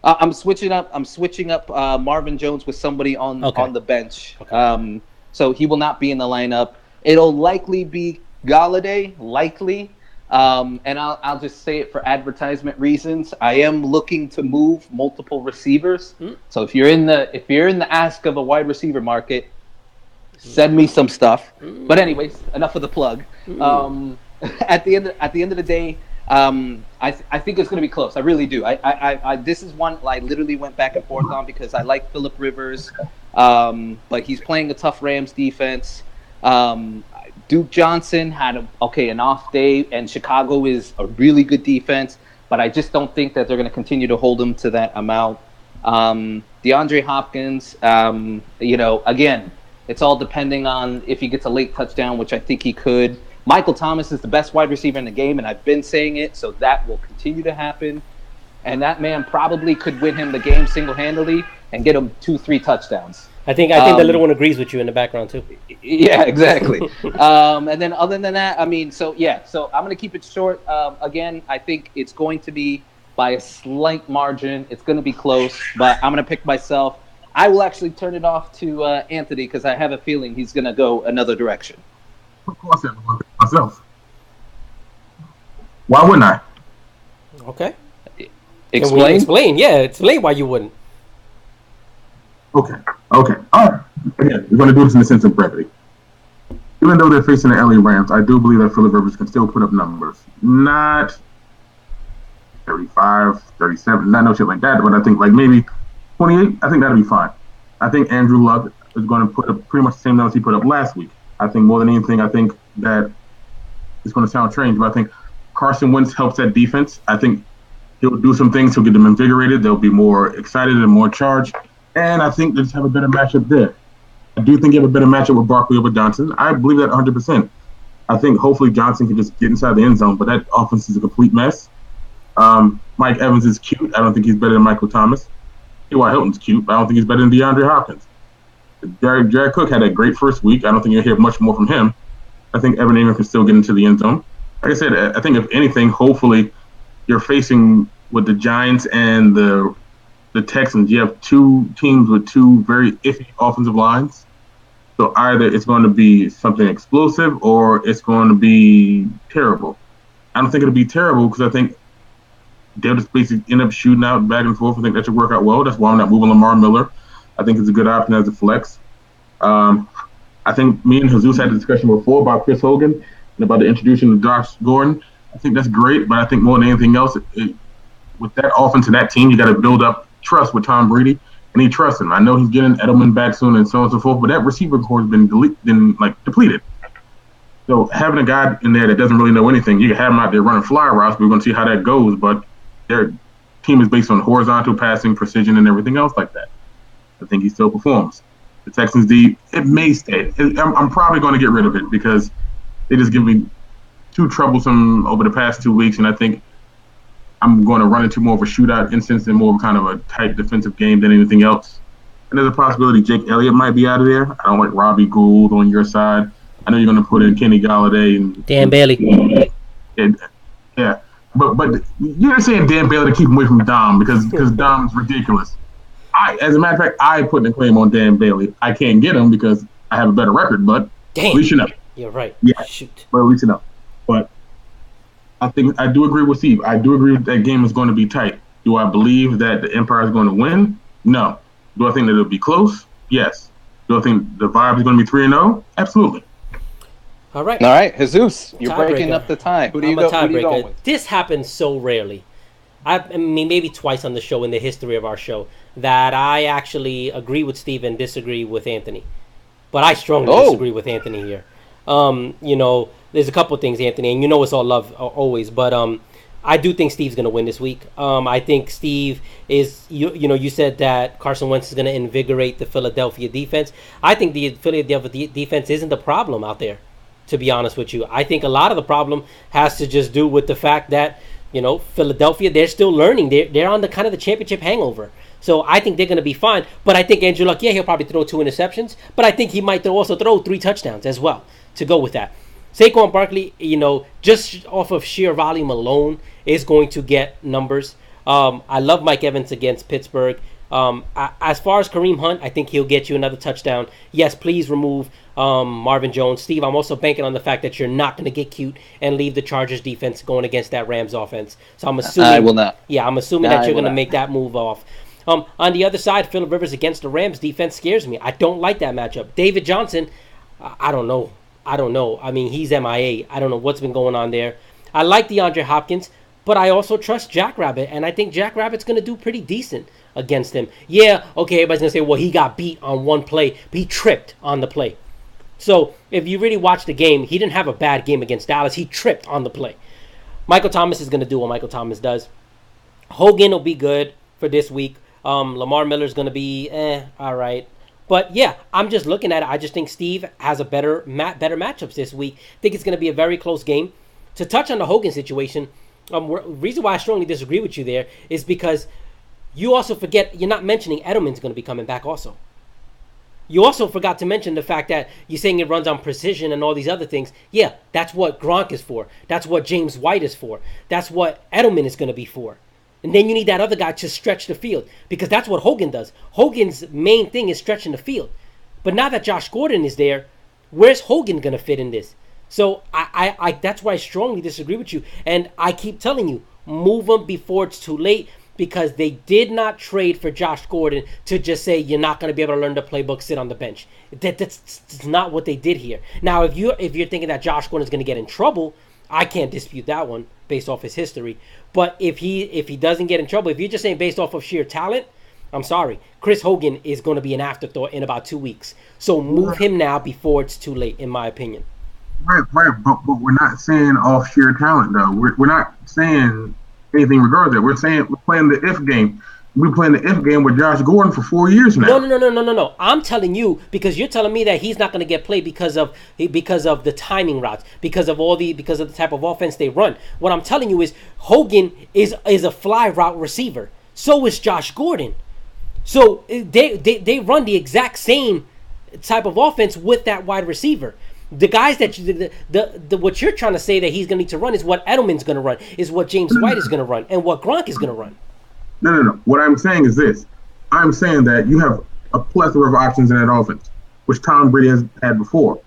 I'm switching up Marvin Jones with somebody on the bench. Okay. So he will not be in the lineup. It'll likely be Galladay, and I'll just say it for advertisement reasons. I am looking to move multiple receivers. So if you're in the ask of a wide receiver market, send me some stuff. But anyways, enough of the plug. At the end of the day, I think it's going to be close. I really do. This is one I literally went back and forth on because I like Phillip Rivers, but he's playing a tough Rams defense. Duke Johnson had an off day, and Chicago is a really good defense, but I just don't think that they're going to continue to hold him to that amount. DeAndre Hopkins, again, it's all depending on if he gets a late touchdown, which I think he could. Michael Thomas is the best wide receiver in the game, and I've been saying it, so that will continue to happen. And that man probably could win him the game single-handedly and get him 2-3 touchdowns. I think the little one agrees with you in the background too. Yeah, exactly. And then other than that, so I'm going to keep it short. Again, I think it's going to be by a slight margin. It's going to be close, but I'm going to pick myself. I will actually turn it off to Anthony because I have a feeling he's going to go another direction. Of course, I'm going to pick myself. Why wouldn't I? Okay. Explain? Explain. Yeah, explain why you wouldn't. Okay. All right. Again, we're going to do this in the sense of brevity. Even though they're facing the LA Rams, I do believe that Philip Rivers can still put up numbers. Not 35, 37, not no shit like that, but I think like maybe 28. I think that'll be fine. I think Andrew Luck is going to put up pretty much the same numbers he put up last week. I think more than anything, I think that it's going to sound strange, but I think Carson Wentz helps that defense. I think he'll do some things. He'll get them invigorated. They'll be more excited and more charged. And I think they just have a better matchup there. I do think you have a better matchup with Barkley over Johnson. I believe that 100%. I think hopefully Johnson can just get inside the end zone, but that offense is a complete mess. Mike Evans is cute. I don't think he's better than Michael Thomas. T.Y. Hilton's cute, but I don't think he's better than DeAndre Hopkins. Jared Cook had a great first week. I don't think you'll hear much more from him. I think Evan Ingram can still get into the end zone. Like I said, I think if anything, hopefully you're facing with the Giants and the Texans. You have two teams with two very iffy offensive lines. So either it's going to be something explosive or it's going to be terrible. I don't think it'll be terrible because I think they'll just basically end up shooting out back and forth. I think that should work out well. That's why I'm not moving Lamar Miller. I think it's a good option as a flex. I think me and Jesus had a discussion before about Chris Hogan and about the introduction of Josh Gordon. I think that's great, but I think more than anything else, with that offense and that team, you got to build up trust with Tom Brady, and he trusts him. I know he's getting Edelman back soon and so on and so forth, but that receiver core has been depleted. So having a guy in there that doesn't really know anything, you can have him out there running fly routes. We're going to see how that goes, but their team is based on horizontal passing, precision, and everything else like that. I think he still performs. The Texans D, it may stay. I'm probably going to get rid of it because they just give me too troublesome over the past 2 weeks, and I think I'm going to run into more of a shootout instance and more of kind of a tight defensive game than anything else. And there's a possibility Jake Elliott might be out of there. I don't like Robbie Gould on your side. I know you're going to put in Kenny Galladay and Dan Bailey. Yeah, but you're saying Dan Bailey to keep him away from Dom because Dom's ridiculous. As a matter of fact, I put the claim on Dan Bailey. I can't get him because I have a better record, but at least you know. You're right. Yeah, shoot. But at least you know. But I think I do agree with Steve. I do agree that game is going to be tight. Do I believe that the Empire is going to win? No. Do I think that it'll be close? Yes. Do I think the vibe is going to be 3-0? Absolutely. All right. Jesus, you're breaking up the tie. Who do you go with? This happens so rarely. I mean, maybe twice on the show in the history of our show that I actually agree with Steve and disagree with Anthony. But I strongly disagree with Anthony here. There's a couple of things, Anthony, and it's all love always. But I do think Steve's going to win this week. I think Steve is, you said that Carson Wentz is going to invigorate the Philadelphia defense. I think the Philadelphia defense isn't the problem out there, to be honest with you. I think a lot of the problem has to just do with the fact that, Philadelphia, they're still learning. They're on the kind of the championship hangover. So I think they're going to be fine. But I think Andrew Luck, he'll probably throw 2 interceptions. But I think he might also throw 3 touchdowns as well to go with that. Saquon Barkley, just off of sheer volume alone, is going to get numbers. I love Mike Evans against Pittsburgh. As far as Kareem Hunt, I think he'll get you another touchdown. Yes, please remove Marvin Jones. Steve, I'm also banking on the fact that you're not going to get cute and leave the Chargers defense going against that Rams offense. So I'm assuming I will not. Yeah, I'm assuming that you're going to make that move off. On the other side, Philip Rivers against the Rams defense scares me. I don't like that matchup. David Johnson, I don't know. I mean, he's MIA. I don't know what's been going on there. I like DeAndre Hopkins, but I also trust Jackrabbit, and I think Jackrabbit's going to do pretty decent against him. Yeah, okay, everybody's going to say, well, he got beat on one play, but he tripped on the play. So if you really watch the game, he didn't have a bad game against Dallas. He tripped on the play. Michael Thomas is going to do what Michael Thomas does. Hogan will be good for this week. Lamar Miller's going to be all right. But yeah, I'm just looking at it. I just think Steve has a better matchups this week. I think it's going to be a very close game. To touch on the Hogan situation, reason why I strongly disagree with you there is because you also forget, you're not mentioning Edelman's going to be coming back also. You also forgot to mention the fact that you're saying it runs on precision and all these other things. Yeah, that's what Gronk is for. That's what James White is for. That's what Edelman is going to be for. And then you need that other guy to stretch the field because that's what Hogan does. Hogan's main thing is stretching the field. But now that Josh Gordon is there, where's Hogan going to fit in this? So I that's why I strongly disagree with you. And I keep telling you, move him before it's too late because they did not trade for Josh Gordon to just say you're not going to be able to learn the playbook, sit on the bench. That's not what they did here. Now, if you're thinking that Josh Gordon is going to get in trouble, I can't dispute that one based off his history. But if he doesn't get in trouble, if you're just saying based off of sheer talent, I'm sorry. Chris Hogan is going to be an afterthought in about 2 weeks. So move him now before it's too late, in my opinion. Right, but we're not saying off sheer talent, though. We're not saying anything regarding that. We're saying we're playing the if game. We're playing the if game with Josh Gordon for 4 years now. No. I'm telling you because you're telling me that he's not going to get played because of the timing routes, because of the type of offense they run. What I'm telling you is Hogan is a fly route receiver. So is Josh Gordon. So they run the exact same type of offense with that wide receiver. The guys that what you're trying to say that he's going to need to run is what Edelman's going to run, is what James White is going to run, and what Gronk is going to run. No. What I'm saying is this. I'm saying that you have a plethora of options in that offense, which Tom Brady has had before.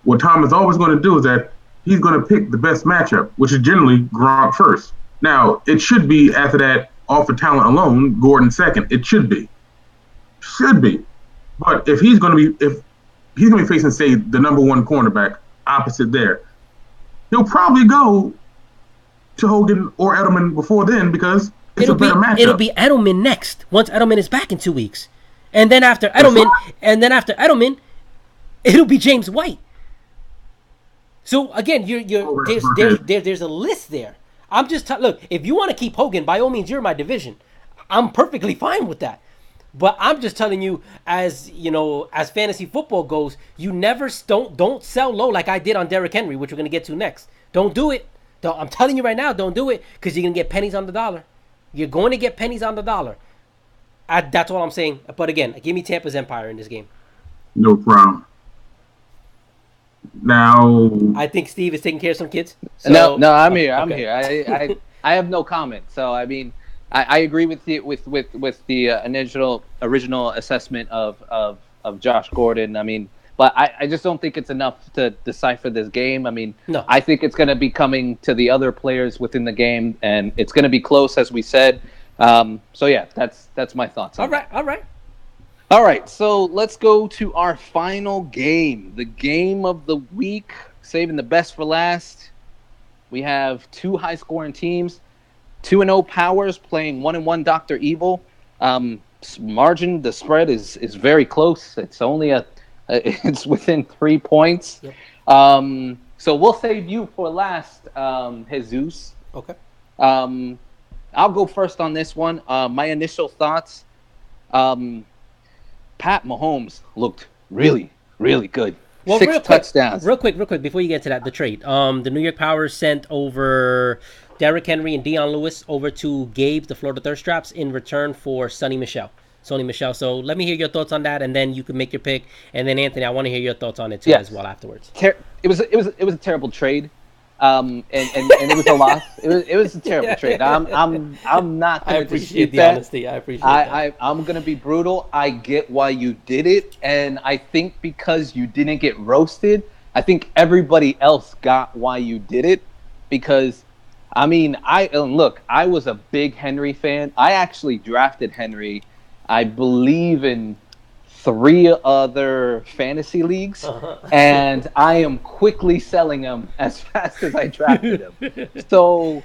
What Tom is always going to do is that he's going to pick the best matchup, which is generally Gronk first. Now, it should be after that, off of talent alone, Gordon second. It should be. But if he's going to be facing, say, the number one cornerback opposite there, he'll probably go to Hogan or Edelman before then because it's a better matchup. It'll be Edelman next once Edelman is back in 2 weeks, and then after Edelman, it'll be James White. So again, there's a list there. I'm just look. If you want to keep Hogan, by all means, you're in my division. I'm perfectly fine with that. But I'm just telling you, as fantasy football goes, you never don't sell low like I did on Derrick Henry, which we're gonna get to next. Don't do it. I'm telling you right now, don't do it because you're gonna get pennies on the dollar. You're going to get pennies on the dollar. That's all I'm saying. But again, give me Tampa's Empire in this game. No problem. Now, I think Steve is taking care of some kids. So, no, I'm here. I'm here. I have no comment. So I mean, I agree with the the original assessment of Josh Gordon. I mean, but I just don't think it's enough to decipher this game. I mean, no. I think it's going to be coming to the other players within the game, and it's going to be close, as we said. So yeah, that's my thoughts. All right. All right, so let's go to our final game, the game of the week, saving the best for last. We have two high-scoring teams, 2-0 Powers playing 1-1 Dr. Evil. Margin, the spread is very close. It's only it's within 3 points. Yep. So we'll save you for last, Jesus. Okay. I'll go first on this one. My initial thoughts. Pat Mahomes looked really, really good. Well, 6 touchdowns. Real quick, before you get to that, the trade. The New York Powers sent over Derrick Henry and Dion Lewis over to Gabe, the Florida Thirst Traps, in return for Sonny Michel. So let me hear your thoughts on that, and then you can make your pick. And then Anthony, I want to hear your thoughts on it too as well afterwards. It was a terrible trade. And it was a loss. It was a terrible trade. I'm not going to appreciate the honesty. I appreciate that. I'm going to be brutal. I get why you did it, and I think because you didn't get roasted, I think everybody else got why you did it. Because, I mean, I was a big Henry fan. I actually drafted Henry, I believe, in 3 other fantasy leagues, and I am quickly selling them as fast as I drafted them. So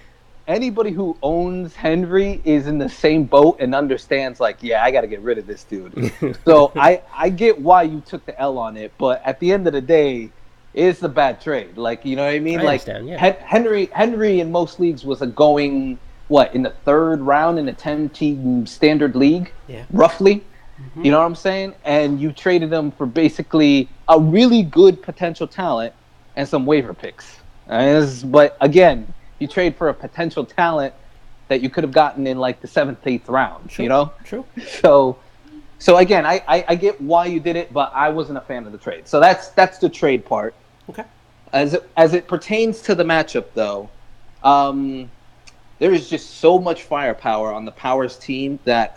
anybody who owns Henry is in the same boat and understands, like, yeah, I got to get rid of this dude. So I get why you took the L on it, but at the end of the day, it's a bad trade. Like, you know what I mean? Henry in most leagues was going in the 3rd round in a 10-team standard league, roughly. Mm-hmm. You know what I'm saying? And you traded him for basically a really good potential talent and some waiver picks. But again, you trade for a potential talent that you could have gotten in like the 7th, 8th round. True. You know? True. So again, I get why you did it, but I wasn't a fan of the trade. So that's the trade part. Okay. As it pertains to the matchup, though, there is just so much firepower on the Powers team that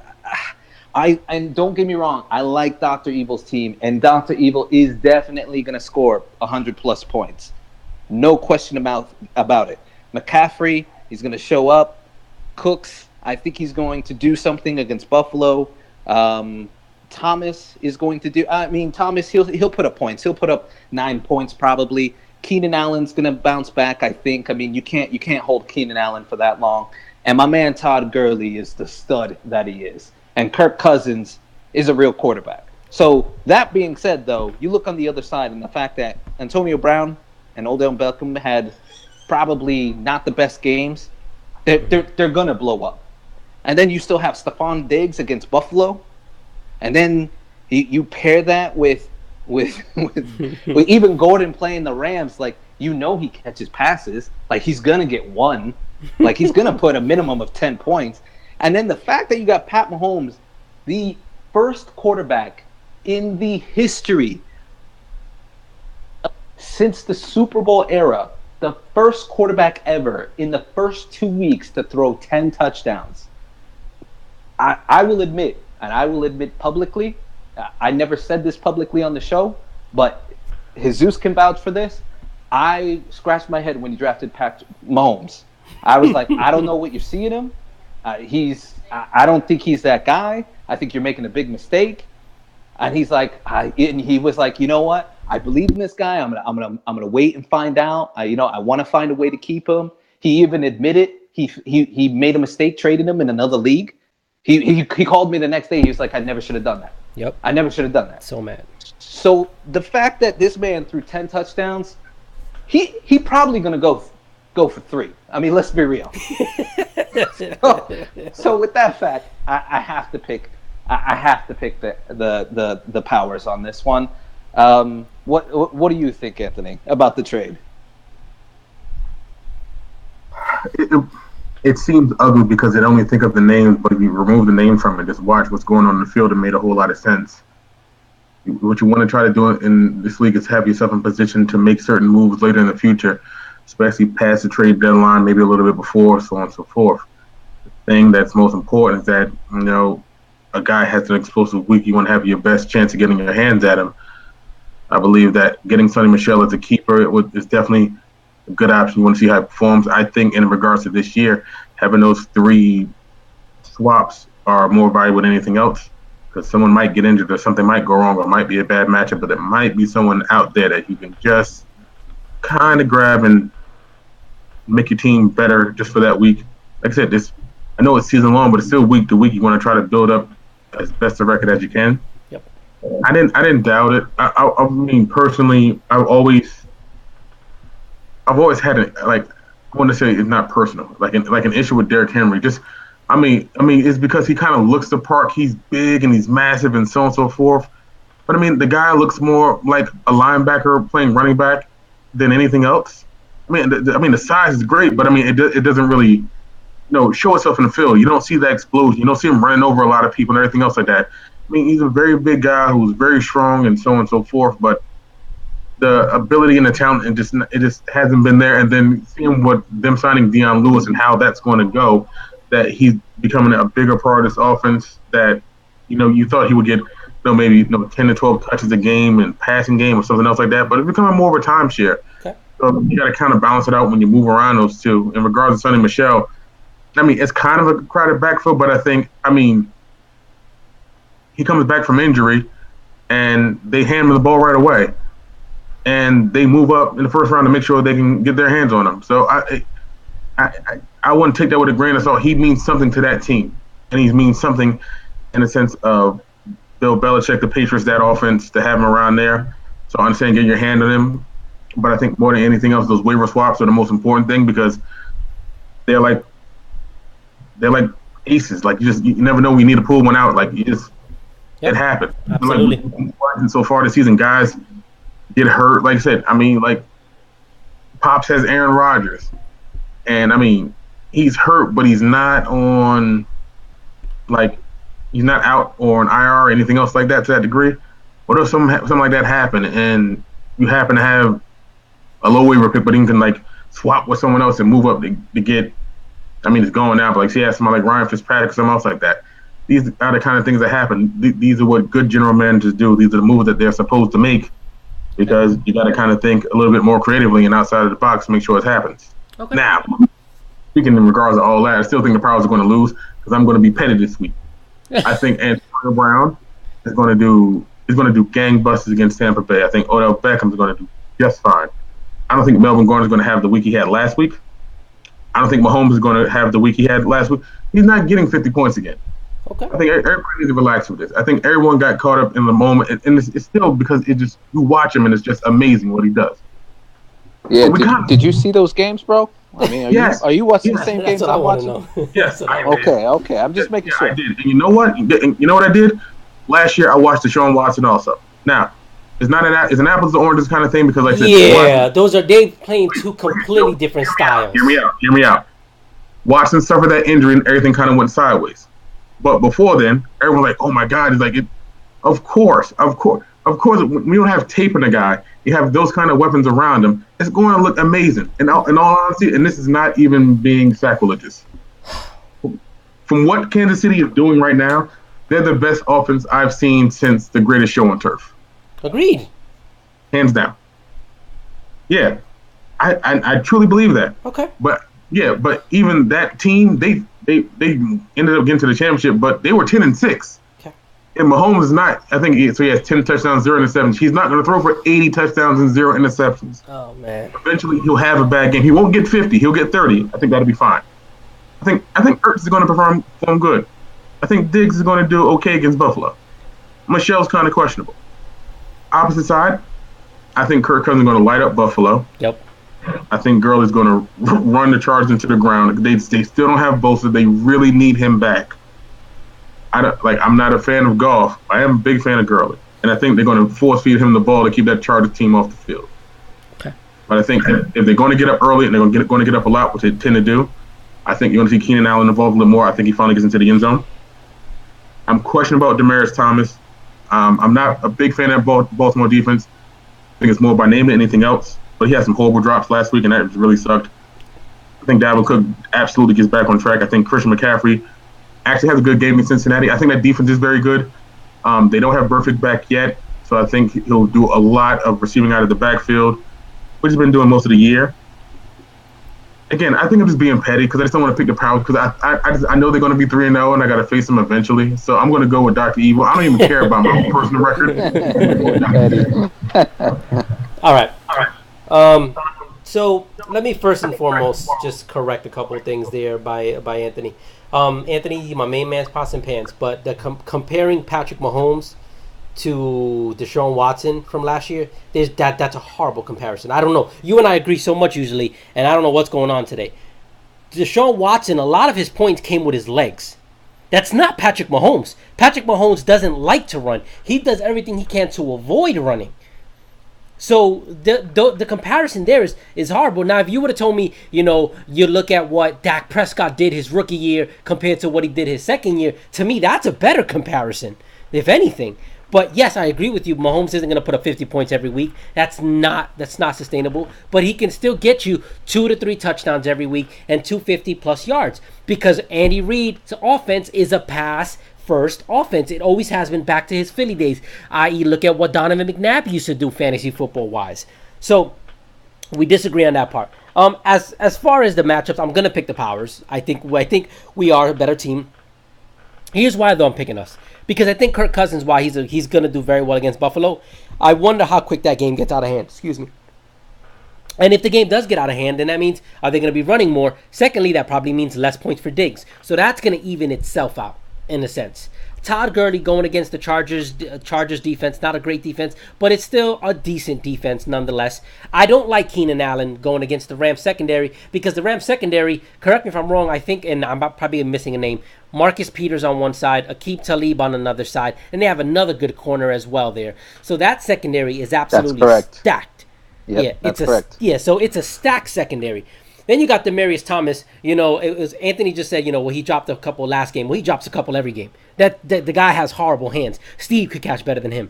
and don't get me wrong, I like Dr. Evil's team, and Dr. Evil is definitely going to score 100+ points. No question about it. McCaffrey, he's going to show up. Cooks, I think he's going to do something against Buffalo. Thomas is going to do. Thomas, he'll put up points. He'll put up 9 points probably. Keenan Allen's going to bounce back, I think. You can't hold Keenan Allen for that long. And my man Todd Gurley is the stud that he is. And Kirk Cousins is a real quarterback. So that being said, though, you look on the other side, and the fact that Antonio Brown and Odell Beckham had probably not the best games, they're gonna blow up. And then you still have Stephon Diggs against Buffalo, and then you pair that with even Gordon playing the Rams. Like, he catches passes. Like, he's gonna get one. Like, he's gonna put a minimum of 10 points. And then the fact that you got Pat Mahomes, the first quarterback in the history since the Super Bowl era, the first quarterback ever in the first 2 weeks to throw 10 touchdowns. I will admit, and I will admit publicly, I never said this publicly on the show, but Jesus can vouch for this. I scratched my head when he drafted Pat Mahomes. I was like, I don't know what you see in him. I don't think he's that guy. I think you're making a big mistake. And he was like, you know what? I believe in this guy. I'm gonna wait and find out. I want to find a way to keep him. He even admitted he made a mistake trading him in another league. He called me the next day. He was like, I never should have done that. Yep. I never should have done that. So mad. So the fact that this man threw 10 touchdowns, he probably gonna go for 3. Let's be real. So with that fact, I have to pick. I have to pick the Powers on this one. What do you think, Anthony, about the trade? It seems ugly because it only think of the names, but if you remove the name from it, just watch what's going on in the field, it made a whole lot of sense. What you want to try to do in this league is have yourself in position to make certain moves later in the future, especially past the trade deadline, maybe a little bit before, so on and so forth. The thing that's most important is that, a guy has an explosive week. You want to have your best chance of getting your hands at him. I believe that getting Sonny Michel as a keeper is definitely a good option. You want to see how he performs. I think in regards to this year, having those 3 swaps are more valuable than anything else, because someone might get injured or something might go wrong or it might be a bad matchup, but there might be someone out there that you can just kind of grab and make your team better just for that week. Like I said, I know it's season long, but it's still week to week. You want to try to build up as best a record as you can. Yep. I didn't doubt it. I mean, personally, I've always had it. Like, I want to say it's not personal. Like an issue with Derrick Henry. It's because he kind of looks the part. He's big and he's massive and so on and so forth. But the guy looks more like a linebacker playing running back than anything else. The size is great, but it doesn't really, show itself in the field. You don't see that explosion. You don't see him running over a lot of people and everything else like that. He's a very big guy who's very strong and so on and so forth, but the ability and the talent, it just hasn't been there. And then seeing what them signing Dion Lewis and how that's going to go, that he's becoming a bigger part of this offense, that, you thought he would get, maybe 10 to 12 touches a game and passing game or something else like that, but it's becoming more of a timeshare. Okay. So you got to kind of balance it out when you move around those two. In regards to Sonny Michel, it's kind of a crowded backfield, but I think, he comes back from injury and they hand him the ball right away. And they move up in the first round to make sure they can get their hands on him. So I want to take that with a grain of salt. He means something to that team. And he means something in the sense of Bill Belichick, the Patriots, that offense, to have him around there. So I understand getting your hand on him. But I think more than anything else, those waiver swaps are the most important thing, because they're like aces. Like, you never know when you need to pull one out. Like, it happened. Absolutely. And so far this season, guys get hurt. Like I said, Pops has Aaron Rodgers, and he's hurt, but he's not on, he's not out or on IR or anything else like that to that degree. What if something like that happened and you happen to have a low waiver pick, but you can swap with someone else and move up to get I mean, it's going now, but like, she has somebody like Ryan Fitzpatrick or something else like that. These are the kind of things that happen. These are what good general managers do. These are the moves that they're supposed to make because you got to kind of think a little bit more creatively and outside of the box to make sure it happens. Okay. Now, speaking in regards to all that, I still think the Prowls are going to lose because I'm going to be petty this week. I think Antonio Brown is going to do gangbusters against Tampa Bay. I think Odell Beckham is going to do just fine. I don't think Melvin Gordon is going to have the week he had last week. I don't think Mahomes is going to have the week he had last week. He's not getting 50 points again. Okay. I think everybody needs to relax with this. I think everyone got caught up in the moment, and it's still because you watch him and it's just amazing what he does. Yeah. Did you see those games, bro? I mean, are you watching the same That's games what I I'm want to watching? know. Yes. Okay. I'm just making sure. I did. And you know what? You know what I did? Last year I watched Deshaun Watson also. Now, it's an apples to oranges kind of thing because like I said, they playing two completely different styles. Hear me out. Watson suffered that injury and everything kind of went sideways. But before then, everyone was like, "Oh my God!" He's like, "Of course. When you don't have tape on a guy, you have those kind of weapons around him. It's going to look amazing." In all honesty, and this is not even being sacrilegious. From what Kansas City is doing right now, they're the best offense I've seen since the greatest show on turf. Agreed. Hands down. Yeah, I truly believe that. Okay. But even that team, they ended up getting to the championship, but they were 10-6. Okay. And Mahomes is not. I think he has 10 touchdowns, 0 interceptions. He's not going to throw for 80 touchdowns and 0 interceptions. Oh man. Eventually, he'll have a bad game. He won't get 50. He'll get 30. I think that'll be fine. I think Ertz is going to perform good. I think Diggs is going to do okay against Buffalo. Michelle's kind of questionable. Opposite side, I think Kirk Cousins is going to light up Buffalo. Yep. I think Gurley's going to run the Chargers into the ground. They still don't have Bosa. They really need him back. I'm not a fan of Goff. I am a big fan of Gurley, and I think they're going to force feed him the ball to keep that Chargers team off the field. Okay. But I think if they're going to get up early and they're going to get up a lot, which they tend to do, I think you're going to see Keenan Allen involved a little more. I think he finally gets into the end zone. I'm questioning about Demaryius Thomas. I'm not a big fan of Baltimore defense. I think it's more by name than anything else. But he had some horrible drops last week, and that really sucked. I think Dalvin Cook absolutely gets back on track. I think Christian McCaffrey actually has a good game in Cincinnati. I think that defense is very good. They don't have Burfict back yet, so I think he'll do a lot of receiving out of the backfield, which he's been doing most of the year. Again, I think I'm just being petty because I just don't want to pick the Browns because I know they're going to be 3-0 and I got to face them eventually. So I'm going to go with Dr. Evil. I don't even care about my personal record. All right. So let me first and foremost just correct a couple of things there by Anthony. Anthony, my main man's pots and pans, but the comparing Patrick Mahomes to Deshaun Watson from last year, that's a horrible comparison. I don't know. You and I agree so much usually, and I don't know what's going on today. Deshaun Watson, a lot of his points came with his legs. That's not Patrick Mahomes. Patrick Mahomes doesn't like to run. He does everything he can to avoid running. So the comparison there is horrible. Now, if you would have told me, you look at what Dak Prescott did his rookie year compared to what he did his second year, to me, that's a better comparison, if anything. But yes, I agree with you. Mahomes isn't going to put up 50 points every week. That's not sustainable. But he can still get you 2 to 3 touchdowns every week and 250-plus yards because Andy Reid's offense is a pass-first offense. It always has been back to his Philly days, i.e. look at what Donovan McNabb used to do fantasy football-wise. So we disagree on that part. As far as the matchups, I'm going to pick the Powers. I think we are a better team. Here's why, though, I'm picking us. Because I think Kirk Cousins, why he's going to do very well against Buffalo, I wonder how quick that game gets out of hand. Excuse me. And if the game does get out of hand, then that means, are they going to be running more? Secondly, that probably means less points for Diggs. So that's going to even itself out, in a sense. Todd Gurley going against the Chargers defense, not a great defense, but it's still a decent defense nonetheless. I don't like Keenan Allen going against the Rams secondary because the Rams secondary, correct me if I'm wrong, I think, and I'm probably missing a name, Marcus Peters on one side, Aqib Talib on another side, and they have another good corner as well there. So that secondary is absolutely stacked. Yep, that's correct. So it's a stacked secondary. Then you got Demaryius Thomas. It was Anthony just said, he dropped a couple last game. Well, he drops a couple every game. The guy has horrible hands. Steve could catch better than him.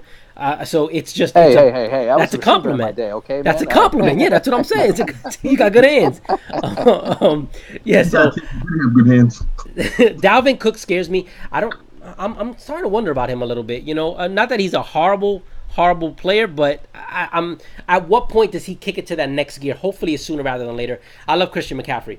So it's just Hey. That's a compliment. Day, okay, that's man? a compliment. Yeah, that's what I'm saying. You got good hands. Yeah. So Good hands. Dalvin Cook scares me. I'm starting to wonder about him a little bit. Not that he's a horrible player, but I'm. At what point does he kick it to that next gear? Hopefully, it's sooner rather than later. I love Christian McCaffrey,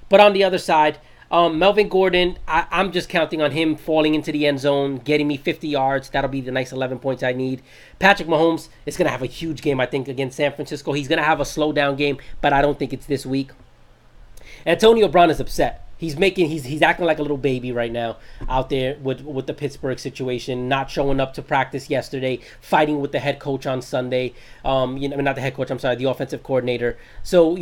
but on the other side, Melvin Gordon, I'm just counting on him falling into the end zone, getting me 50 yards. That'll be the nice 11 points I need. Patrick Mahomes is going to have a huge game, I think, against San Francisco. He's going to have a slow down game, but I don't think it's this week. Antonio Brown is upset. He's acting like a little baby right now out there with the Pittsburgh situation, not showing up to practice yesterday, fighting with the head coach on Sunday. Not the head coach, I'm sorry, the offensive coordinator. So,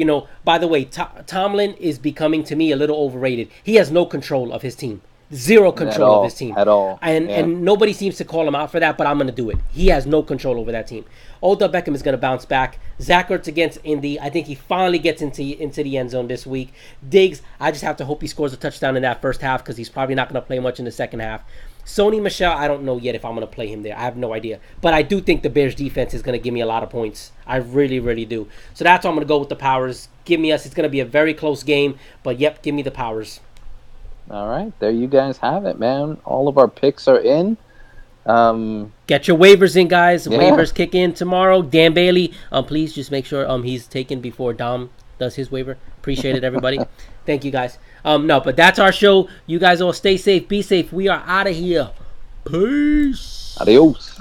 by the way, Tomlin is becoming, to me, a little overrated. He has no control of his team. Zero control of his team. At all. And nobody seems to call him out for that, but I'm going to do it. He has no control over that team. Odell Beckham is going to bounce back. Zach Ertz against Indy. I think he finally gets into the end zone this week. Diggs, I just have to hope he scores a touchdown in that first half because he's probably not going to play much in the second half. Sony Michel, I don't know yet if I'm going to play him there. I have no idea. But I do think the Bears defense is going to give me a lot of points. I really, really do. So that's why I'm going to go with the Powers. It's going to be a very close game. But, yep, give me the Powers. All right, there you guys have it, man. All of our picks are in. Get your waivers in, guys. Yeah. Waivers kick in tomorrow. Dan Bailey, please just make sure he's taken before Dom does his waiver. Appreciate it, everybody. Thank you, guys. No, but that's our show. You guys all stay safe, be safe. We are out of here. Peace. Adios.